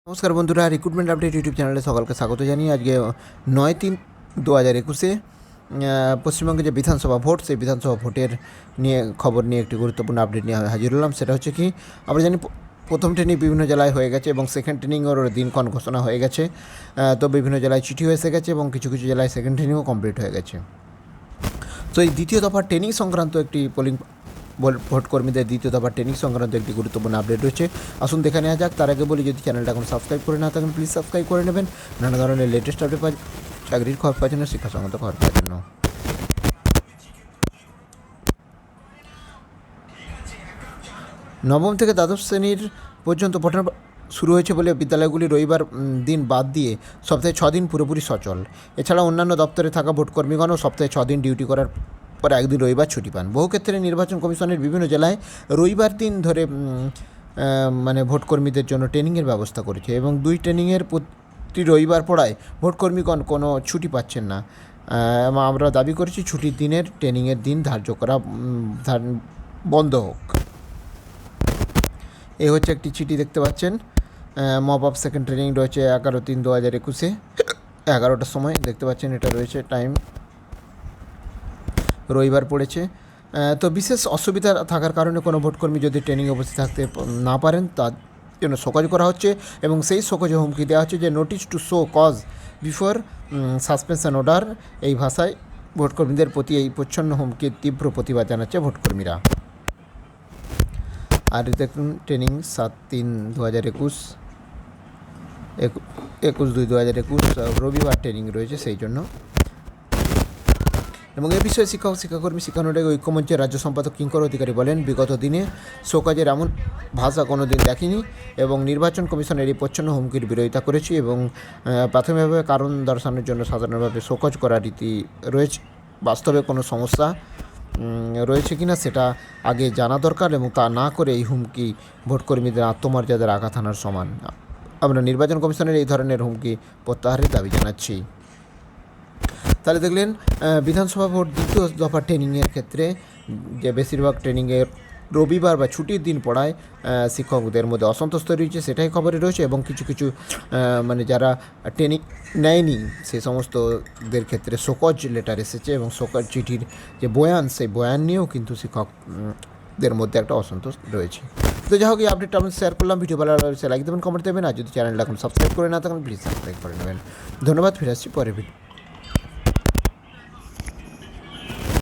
নমস্কার বন্ধুরা, recruitment update YouTube চ্যানেলে সকলকে স্বাগত জানিয়ে আজকে 9/3/2021 পশ্চিমবঙ্গে যে বিধানসভা ভোট, সেই বিধানসভা ভোটের খবর নিয়ে একটি গুরুত্বপূর্ণ আপডেট নিয়ে হাজির হলাম। সেটা হচ্ছে কি, আমরা জানি প্রথম ট্রেনিং বিভিন্ন জেলায় হয়ে গেছে এবং সেকেন্ড ট্রেনিংয়ের দিনক্ষণ ঘোষণা হয়ে গেছে। তো বিভিন্ন জেলায় চিঠিও এসে গেছে এবং কিছু কিছু জেলায় সেকেন্ড ট্রেনিংও কমপ্লিট হয়ে গেছে। তো এই দ্বিতীয় দফার ট্রেনিং সংক্রান্ত একটি ভোট কর্মীদের দ্বিতীয় দফার ট্রেনিং সংক্রান্ত একটি গুরুত্বপূর্ণ আপডেট রয়েছে। আসুন দেখে নেওয়া যাক। তার আগে বলি, যদি চ্যানেলটা এখন সাবস্ক্রাইব করে না থাকেন প্লিজ সাবস্ক্রাইব করে নেবেন, নানা ধরনের লেটেস্ট আপডেট চাকরির খবর পাওয়ার জন্য, শিক্ষাসংগত খবর পাওয়ার জন্য। নবম থেকে দ্বাদশ শ্রেণীর পর্যন্ত পঠন শুরু হয়েছে বলে বিদ্যালয়গুলি রবিবার দিন বাদ দিয়ে সপ্তাহে 6 দিন পুরোপুরি সচল। এছাড়া অন্যান্য দপ্তরে থাকা ভোটকর্মীগণও সপ্তাহে 6 দিন ডিউটি করার পর একদিন রবিবার ছুটি পান। বহু ক্ষেত্রে নির্বাচন কমিশনের বিভিন্ন জেলায় রবিবার দিন ধরে ভোটকর্মীদের জন্য ট্রেনিংয়ের ব্যবস্থা করেছে এবং 2 ট্রেনিংয়ের প্রতি রবিবার পড়ায় ভোটকর্মীগণ কোনো ছুটি পাচ্ছেন না। আমরা দাবি করেছি ছুটির দিনের ট্রেনিংয়ের দিন ধার্য করা বন্ধ হোক। এই হচ্ছে একটি চিঠি দেখতে পাচ্ছেন। মপ আপ সেকেন্ড ট্রেনিং রয়েছে 11/3/2021 11টার সময় দেখতে পাচ্ছেন। এটা রয়েছে টাইম, রবিবার পড়েছে। তো বিশেষ অসুবিধা থাকার কারণে কোনো ভোটকর্মী যদি ট্রেনিংয়ে উপস্থিত থাকতে না পারেন, তার জন্য শোকজ করা হচ্ছে এবং সেই শোকজে হুমকি দেওয়া হচ্ছে যে notice to show cause before suspension order. এই ভাষায় ভোটকর্মীদের প্রতি এই প্রচ্ছন্ন হুমকির তীব্র প্রতিবাদ জানাচ্ছে ভোটকর্মীরা। আর দেখুন, ট্রেনিং 7/3/2021 21/2/2021 রবিবার ট্রেনিং রয়েছে সেই জন্য। এবং এ বিষয়ে শিক্ষাকর্মী শিক্ষানুরাগী ঐক্যমঞ্চের রাজ্য সম্পাদক কিঙ্কর অধিকারী বলেন, বিগত দিনে শোকজের এমন ভাষা কোনো দিন দেখিনি এবং নির্বাচন কমিশনের এই প্রচ্ছন্ন হুমকির বিরোধিতা করেছি এবং প্রাথমিকভাবে কারণ দর্শানোর জন্য সাধারণভাবে শোকজ করার রীতি রয়েছে। বাস্তবে কোনো সমস্যা রয়েছে কিনা সেটা আগে জানা দরকার এবং তা না করে এই হুমকি ভোটকর্মীদের আত্মমর্যাদার আঘাত হানার সমান। আমরা নির্বাচন কমিশনের এই ধরনের হুমকি প্রত্যাহারের দাবি জানাচ্ছি। তাহলে দেখলেন, বিধানসভা ভোট দ্বিতীয় দফা ট্রেনিংয়ের ক্ষেত্রে যে বেশিরভাগ ট্রেনিংয়ের রবিবার বা ছুটির দিন পড়ায় শিক্ষকদের মধ্যে অসন্তোষ তৈরি হয়েছে, সেটাই খবরে রয়েছে। এবং কিছু কিছু যারা ট্রেনিং নেয়নি সেই সমস্তদের ক্ষেত্রে শোকজ লেটার এসেছে এবং শোকজ চিঠির যে বয়ান, সেই বয়ান নিয়েও কিন্তু শিক্ষকদের মধ্যে একটা অসন্তোষ রয়েছে। তো যাই হোক, এই আপডেটটা আমি শেয়ার করলাম। ভিডিও ভালো লাগলে লাইক দেবেন, কমেন্ট দেবেন, আর যদি চ্যানেলটা এখন সাবস্ক্রাইব করে না থাকেন প্লিজ সাবস্ক্রাইব করে নেবেন। ধন্যবাদ, ফিরে আসছি পরের ভিডিও।